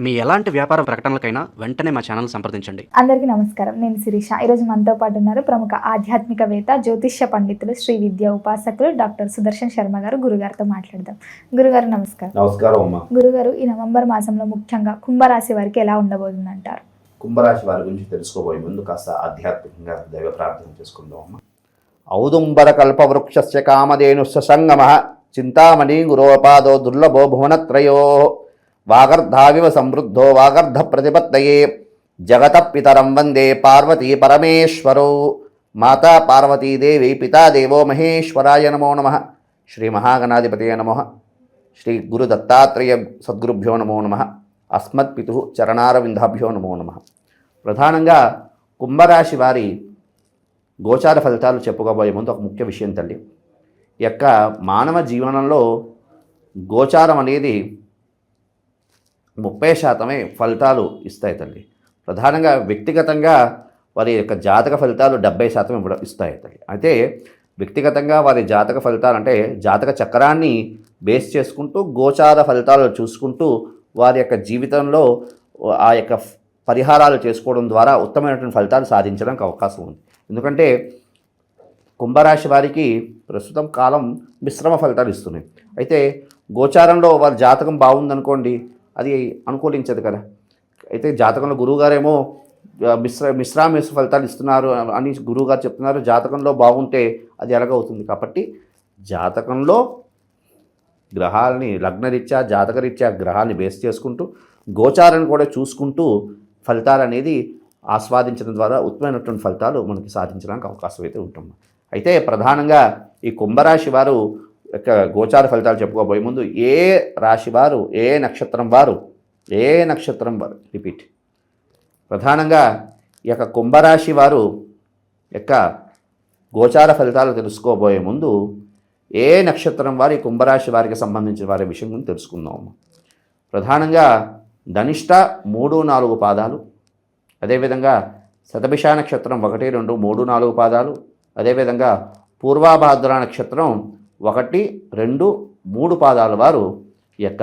మీ ఎలాంటి వ్యాపార ప్రకటనలకైనా వెంటనే మా ఛానల్ సంప్రదించండి. అందరికీ నమస్కారం. నేను శిరీష. ఈరోజు మనతో పాటు ఉన్నారు ప్రముఖ ఆధ్యాత్మికవేత్త, జ్యోతిష్య పండితులు, శ్రీ విద్యా ఉపాసకులు డాక్టర్ సుదర్శన్ శర్మ గారు. గురుగారితో మాట్లాడదాం. గురుగారు నమస్కారం. నమస్కారం అమ్మా. గురుగారు, ఈ నవంబర్ మాసంలో ముఖ్యంగా కుంభరాశి వారికి ఎలా ఉండబోతుంది అంటారు? కుంభరాశి వారి గురించి తెలుసుకోబోయే ముందు కాస్త ఆధ్యాత్మికంగా దైవ ప్రార్థన చేసుకుందాం అమ్మా. ఔదుంబర కల్పవృక్షస్య కామధేను సంగమ చింతామణి గురోపాదో దుర్లభో భువనత్రయో వాగర్ధావివ సమృద్ధో వాగర్ధ ప్రతిపత్తయే జగత పితరం వందే పార్వతీ పరమేశ్వరో. మాతా పార్వతీదేవి పితా దేవో మహేశ్వరాయ నమో నమః. శ్రీ మహాగణాధిపతయ నమః. శ్రీ గురు దత్తాత్రేయ సద్గురుభ్యో నమో నమః. అస్మత్పితు చరణారవిందాభ్యో నమో నమః. ప్రధానంగా కుంభరాశి వారి గోచార ఫలితాలు చెప్పుకోబోయే ముందు ఒక ముఖ్య విషయం తల్లి. ఈ యొక్క మానవ జీవనంలో గోచారం అనేది 30% ఫలితాలు ఇస్తాయి తల్లి. ప్రధానంగా వ్యక్తిగతంగా వారి యొక్క జాతక ఫలితాలు 70% ఇస్తాయి తల్లి. అయితే వ్యక్తిగతంగా వారి జాతక ఫలితాలు అంటే జాతక చక్రాన్ని బేస్ చేసుకుంటూ గోచార ఫలితాలు చూసుకుంటూ వారి యొక్క జీవితంలో ఆ యొక్క పరిహారాలు చేసుకోవడం ద్వారా ఉత్తమమైనటువంటి ఫలితాలు సాధించడానికి అవకాశం ఉంది. ఎందుకంటే కుంభరాశి వారికి ప్రస్తుతం కాలం మిశ్రమ ఫలితాలు ఇస్తున్నాయి. అయితే గోచారంలో వారి జాతకం బాగుందనుకోండి, అది అనుకూలించదు కదా. అయితే జాతకంలో గురువుగారేమో మిశ్రమ ఫలితాలు ఇస్తున్నారు అని గురువుగారు చెప్తున్నారు. జాతకంలో బాగుంటే అది ఎలాగవుతుంది? కాబట్టి జాతకంలో గ్రహాలని లగ్నరీత్యా జాతకరీత్యా గ్రహాన్ని బేస్ చేసుకుంటూ గోచారాన్ని కూడా చూసుకుంటూ ఫలితాలు అనేది ఆస్వాదించడం ద్వారా ఉత్తమమైనటువంటి ఫలితాలు మనకి సాధించడానికి అవకాశం అయితే ఉంటుంది. అయితే ప్రధానంగా ఈ కుంభరాశి వారు యొక్క గోచార ఫలితాలు చెప్పుకోబోయే ముందు ఏ రాశి వారు ఏ నక్షత్రం వారు రిపీట్. ప్రధానంగా ఈ యొక్క కుంభరాశి వారు యొక్క గోచార ఫలితాలు తెలుసుకోబోయే ముందు ఏ నక్షత్రం వారి కుంభరాశి వారికి సంబంధించిన వారి విషయం గురించి తెలుసుకుందాం. ప్రధానంగా ధనిష్ట 3-4 పాదాలు, అదేవిధంగా శతభిష నక్షత్రం 1, 2, 3, 4 పాదాలు, అదేవిధంగా పూర్వాభాద్ర నక్షత్రం 1, 2, 3 పాదాల వారు ఈ యొక్క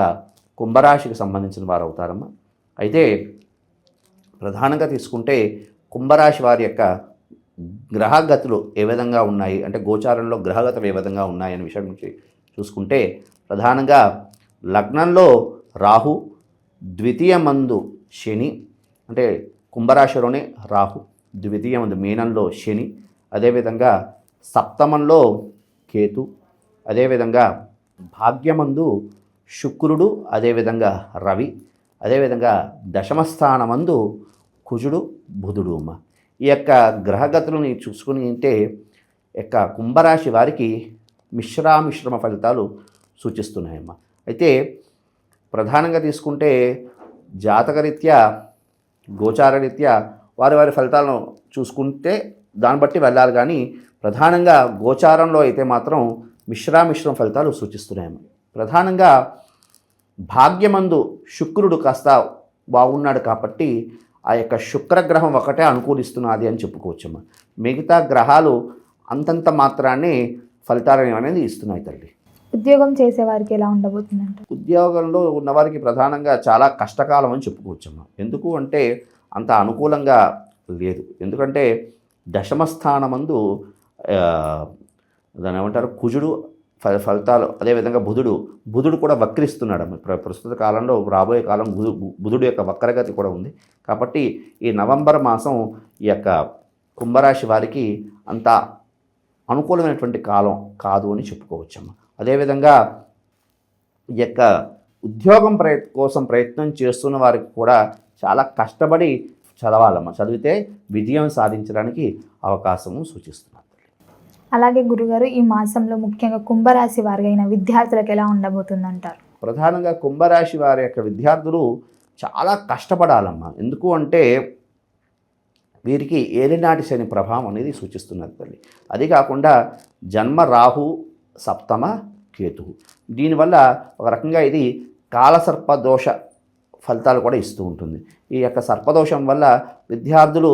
కుంభరాశికి సంబంధించిన వారు అవుతారమ్మా. అయితే ప్రధానంగా తీసుకుంటే కుంభరాశి వారి యొక్క గ్రహగతులు ఏ విధంగా ఉన్నాయి అంటే గోచారంలో గ్రహగతులు ఏ విధంగా ఉన్నాయి అనే విషయం గురించి చూసుకుంటే ప్రధానంగా లగ్నంలో రాహు, ద్వితీయమందు శని అంటే కుంభరాశిలోనే రాహు, ద్వితీయమందు మీనంలో శని, అదేవిధంగా సప్తమంలో కేతు, అదేవిధంగా భాగ్యమందు శుక్రుడు, అదేవిధంగా రవి, అదేవిధంగా దశమస్థానమందు కుజుడు, బుధుడు. అమ్మ ఈ యొక్క గ్రహగతులని చూసుకుని ఉంటే యొక్క కుంభరాశి వారికి మిశ్రమ ఫలితాలు సూచిస్తున్నాయమ్మా. అయితే ప్రధానంగా తీసుకుంటే జాతకరీత్యా గోచారరీత్యా వారి ఫలితాలను చూసుకుంటే దాన్ని బట్టి వెళ్ళాలి. కానీ ప్రధానంగా గోచారంలో అయితే మాత్రం మిశ్రమ ఫలితాలు సూచిస్తున్నాయమ్మా. ప్రధానంగా భాగ్యమందు శుక్రుడు కాస్త బాగున్నాడు కాబట్టి ఆ యొక్క శుక్రగ్రహం ఒకటే అనుకూలిస్తున్నది అని చెప్పుకోవచ్చమ్మా. మిగతా గ్రహాలు అంతంత మాత్రాన్ని ఫలితాలు అనేది ఇస్తున్నాయి తల్లి. ఉద్యోగం చేసేవారికి ఎలా ఉండబోతుందంట? ఉద్యోగంలో ఉన్నవారికి ప్రధానంగా చాలా కష్టకాలం అని చెప్పుకోవచ్చమ్మా. ఎందుకు అంటే అంత అనుకూలంగా లేదు. ఎందుకంటే దశమస్థానమందు దాని ఏమంటారు కుజుడు ఫలితాలు, అదేవిధంగా బుధుడు కూడా వక్రిస్తున్నాడు. ప్రస్తుత కాలంలో రాబోయే కాలం బుధుడు యొక్క వక్రగతి కూడా ఉంది. కాబట్టి ఈ నవంబర్ మాసం ఈ యొక్క కుంభరాశి వారికి అంత అనుకూలమైనటువంటి కాలం కాదు అని చెప్పుకోవచ్చమ్మా. అదేవిధంగా ఈ యొక్క ఉద్యోగం కోసం ప్రయత్నం చేస్తున్న వారికి కూడా చాలా కష్టపడి చదవాలమ్మా. చదివితే విజయం సాధించడానికి అవకాశము సూచిస్తున్నారు. అలాగే గురుగారు, ఈ మాసంలో ముఖ్యంగా కుంభరాశి వారి అయిన విద్యార్థులకు ఎలా ఉండబోతుందంటారు? ప్రధానంగా కుంభరాశి వారి యొక్క విద్యార్థులు చాలా కష్టపడాలమ్మా. ఎందుకు అంటే వీరికి ఏలినాటి శని ప్రభావం అనేది సూచిస్తున్నది తల్లి. అది కాకుండా జన్మ రాహు, సప్తమ కేతువు. దీనివల్ల ఒక రకంగా ఇది కాలసర్పదోష ఫలితాలు కూడా ఇస్తూ ఉంటుంది. ఈ యొక్క సర్పదోషం వల్ల విద్యార్థులు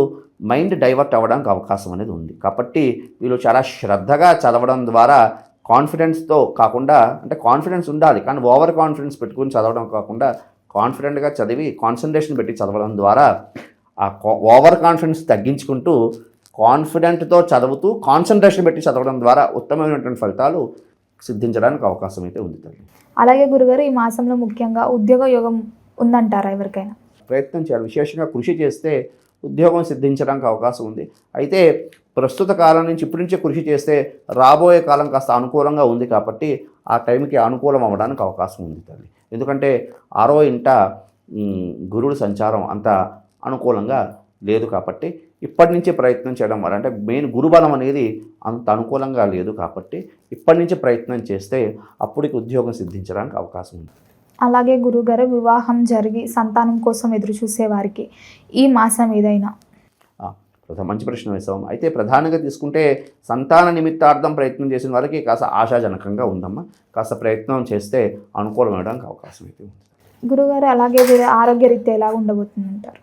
మైండ్ డైవర్ట్ అవ్వడానికి అవకాశం అనేది ఉంది. కాబట్టి వీళ్ళు చాలా శ్రద్ధగా చదవడం ద్వారా కాన్ఫిడెన్స్తో కాకుండా, అంటే కాన్ఫిడెన్స్ ఉండాలి కానీ ఓవర్ కాన్ఫిడెన్స్ పెట్టుకుని చదవడం కాకుండా కాన్ఫిడెంట్గా చదివి కాన్సన్ట్రేషన్ పెట్టి చదవడం ద్వారా ఆ ఓవర్ కాన్ఫిడెన్స్ తగ్గించుకుంటూ కాన్ఫిడెంట్తో చదువుతూ కాన్సన్ట్రేషన్ పెట్టి చదవడం ద్వారా ఉత్తమమైనటువంటి ఫలితాలు సిద్ధించడానికి అవకాశం అయితే ఉంది తల్లి. అలాగే గురుగారు ఈ మాసంలో ముఖ్యంగా ఉద్యోగ యోగం ఉందంటారా ఎవరికైనా? ప్రయత్నం చేయాలి. విశేషంగా కృషి చేస్తే ఉద్యోగం సిద్ధించడానికి అవకాశం ఉంది. అయితే ప్రస్తుత కాలం నుంచి ఇప్పటి నుంచే కృషి చేస్తే రాబోయే కాలం కాస్త అనుకూలంగా ఉంది కాబట్టి ఆ టైంకి అనుకూలం అవ్వడానికి అవకాశం ఉంది తల్లి. ఎందుకంటే 6వ ఇంట గురుడు సంచారం అంత అనుకూలంగా లేదు కాబట్టి ఇప్పటి నుంచే ప్రయత్నం చేయడం వల్ల, అంటే మెయిన్ గురుబలం అనేది అంత అనుకూలంగా లేదు కాబట్టి ఇప్పటి నుంచే ప్రయత్నం చేస్తే అప్పటికి ఉద్యోగం సిద్ధించడానికి అవకాశం ఉంది. అలాగే గురుగారు వివాహం జరిగి సంతానం కోసం ఎదురు చూసే వారికి ఈ మాసం ఏదైనా? మంచి ప్రశ్న వేసాం. అయితే ప్రధానంగా తీసుకుంటే సంతాన నిమిత్తార్థం ప్రయత్నం చేసిన వారికి కాస్త ఆశాజనకంగా ఉందమ్మా. కాస్త ప్రయత్నం చేస్తే అనుకూలం అవ్వడానికి అవకాశం అయితే ఉంది. గురుగారు అలాగే ఆరోగ్యరీత్యా ఎలా ఉండబోతుందంటారు?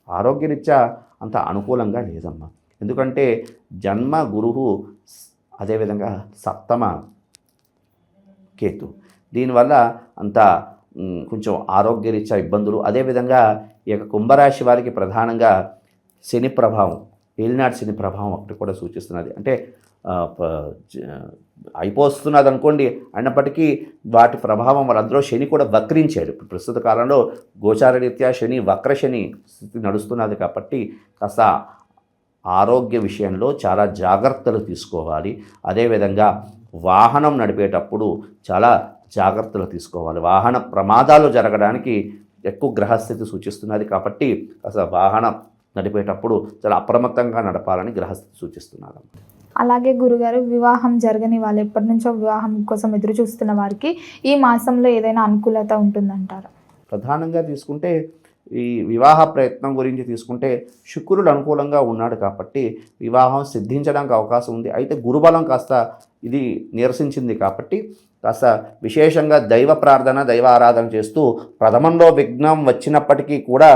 ఆరోగ్యరీత్యా అంత అనుకూలంగా లేదమ్మా. ఎందుకంటే జన్మ గురువు, అదేవిధంగా సప్తమ కేతు, దీనివల్ల అంత కొంచెం ఆరోగ్యరీత్యా ఇబ్బందులు. అదేవిధంగా ఈ యొక్క కుంభరాశి వారికి ప్రధానంగా శని ప్రభావం, ఏలినాటి శని ప్రభావం ఒకటి కూడా సూచిస్తున్నది. అంటే అయిపోతున్నది అనుకోండి, అయినప్పటికీ వాటి ప్రభావం వల్ల అందులో శని కూడా వక్రించాడు. ఇప్పుడు ప్రస్తుత కాలంలో గోచారరీత్యా శని వక్ర శని స్థితి నడుస్తున్నది కాబట్టి కాస్త ఆరోగ్య విషయంలో చాలా జాగ్రత్తలు తీసుకోవాలి. అదేవిధంగా వాహనం నడిపేటప్పుడు చాలా జాగ్రత్తలు తీసుకోవాలి. వాహన ప్రమాదాలు జరగడానికి ఎక్కువ గ్రహస్థితి సూచిస్తున్నది కాబట్టి కాస్త వాహనం నడిపేటప్పుడు చాలా అప్రమత్తంగా నడపాలని గ్రహస్థితి సూచిస్తున్నారు. అలాగే గురుగారు వివాహం జరగని వాళ్ళు, ఎప్పటి నుంచో వివాహం కోసం ఎదురు చూస్తున్న వారికి ఈ మాసంలో ఏదైనా అనుకూలత ఉంటుందంటారా? ప్రధానంగా తీసుకుంటే ఈ వివాహ ప్రయత్నం గురించి తీసుకుంటే శుక్రుడు అనుకూలంగా ఉన్నాడు కాబట్టి వివాహం సిద్ధించడానికి అవకాశం ఉంది. అయితే గురుబలం కాస్త ఇది నిరసించింది కాబట్టి కాస్త విశేషంగా దైవ ప్రార్థన, దైవ ఆరాధన చేస్తూ ప్రథమంలో విఘ్నం వచ్చినప్పటికీ కూడా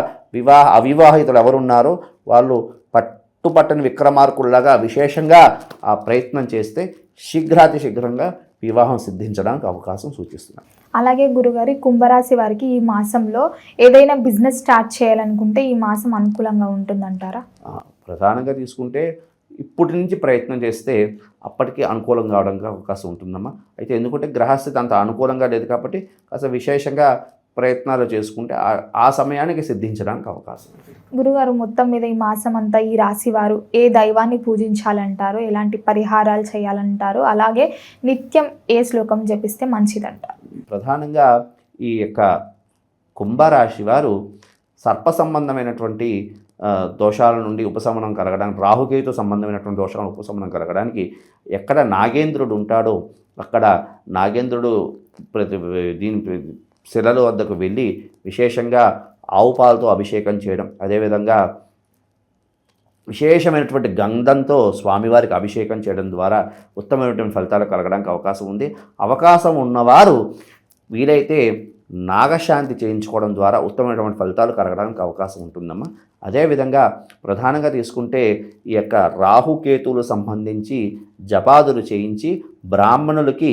అవివాహితులు ఎవరున్నారో వాళ్ళు పట్టుపట్టని విక్రమార్కుల్లాగా విశేషంగా ఆ ప్రయత్నం చేస్తే శీఘ్రాతి శీఘ్రంగా వివాహం సిద్ధించడానికి అవకాశం సూచిస్తున్నారు. అలాగే గురుగారి కుంభరాశి వారికి ఈ మాసంలో ఏదైనా బిజినెస్ స్టార్ట్ చేయాలనుకుంటే ఈ మాసం అనుకూలంగా ఉంటుందంటారా? ప్రధానంగా తీసుకుంటే ఇప్పటి నుంచి ప్రయత్నం చేస్తే అప్పటికి అనుకూలం కావడానికి అవకాశం ఉంటుందమ్మా. అయితే ఎందుకంటే గ్రహస్థితి అంత అనుకూలంగా లేదు కాబట్టి కాస్త విశేషంగా ప్రయత్నాలు చేసుకుంటే ఆ సమయానికి సిద్ధించడానికి అవకాశం ఉంది. గురుగారు మొత్తం మీద ఈ మాసం అంతా ఈ రాశి వారు ఏ దైవాన్ని పూజించాలంటారు, ఎలాంటి పరిహారాలు చేయాలంటారు, అలాగే నిత్యం ఏ శ్లోకం జపిస్తే మంచిదంటారు? ప్రధానంగా ఈ యొక్క కుంభరాశి వారు సర్ప సంబంధమైనటువంటి దోషాల నుండి ఉపశమనం కలగడానికి, రాహుకేతు సంబంధమైనటువంటి దోషాలను ఉపశమనం కలగడానికి ఎక్కడ నాగేంద్రుడు ఉంటాడో అక్కడ నాగేంద్రుడు దీని శిలల వద్దకు వెళ్ళి విశేషంగా ఆవు పాలతో అభిషేకం చేయడం, అదేవిధంగా విశేషమైనటువంటి గంధంతో స్వామివారికి అభిషేకం చేయడం ద్వారా ఉత్తమమైనటువంటి ఫలితాలు కలగడానికి అవకాశం ఉంది. అవకాశం ఉన్నవారు వీలైతే నాగశాంతి చేయించుకోవడం ద్వారా ఉత్తమమైనటువంటి ఫలితాలు కలగడానికి అవకాశం ఉంటుందమ్మా. అదేవిధంగా ప్రధానంగా తీసుకుంటే ఈ యొక్క రాహుకేతువులు సంబంధించి జపాదులు చేయించి బ్రాహ్మణులకి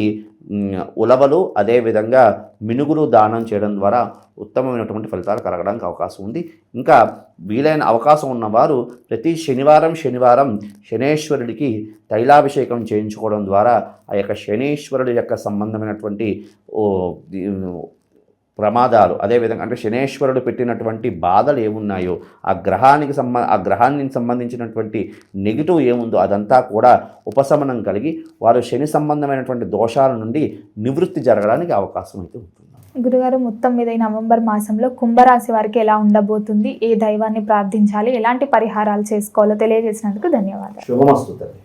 ఉలవలు అదేవిధంగా మినుగులు దానం చేయడం ద్వారా ఉత్తమమైనటువంటి ఫలితాలు కలగడానికి అవకాశం ఉంది. ఇంకా వీలైన అవకాశం ఉన్నవారు ప్రతి శనివారం శనేశ్వరుడికి తైలాభిషేకం చేయించుకోవడం ద్వారా ఆ యొక్క శనేశ్వరుడి యొక్క సంబంధమైనటువంటి ప్రమాదాలు, అదేవిధంగా అంటే శనేశ్వరుడు పెట్టినటువంటి బాధలు ఏమున్నాయో ఆ గ్రహానికి సంబంధించినటువంటి నెగిటివ్ ఏముందో అదంతా కూడా ఉపశమనం కలిగి వారు శని సంబంధమైనటువంటి దోషాల నుండి నివృత్తి జరగడానికి అవకాశం అయితే ఉంటుంది. గురుగారు మొత్తం మీద ఈ నవంబర్ మాసంలో కుంభరాశి వారికి ఎలా ఉండబోతుంది, ఏ దైవాన్ని ప్రార్థించాలి, ఎలాంటి పరిహారాలు చేసుకోవాలో తెలియజేసినందుకు ధన్యవాదాలు. శుభమస్తు తల్లి.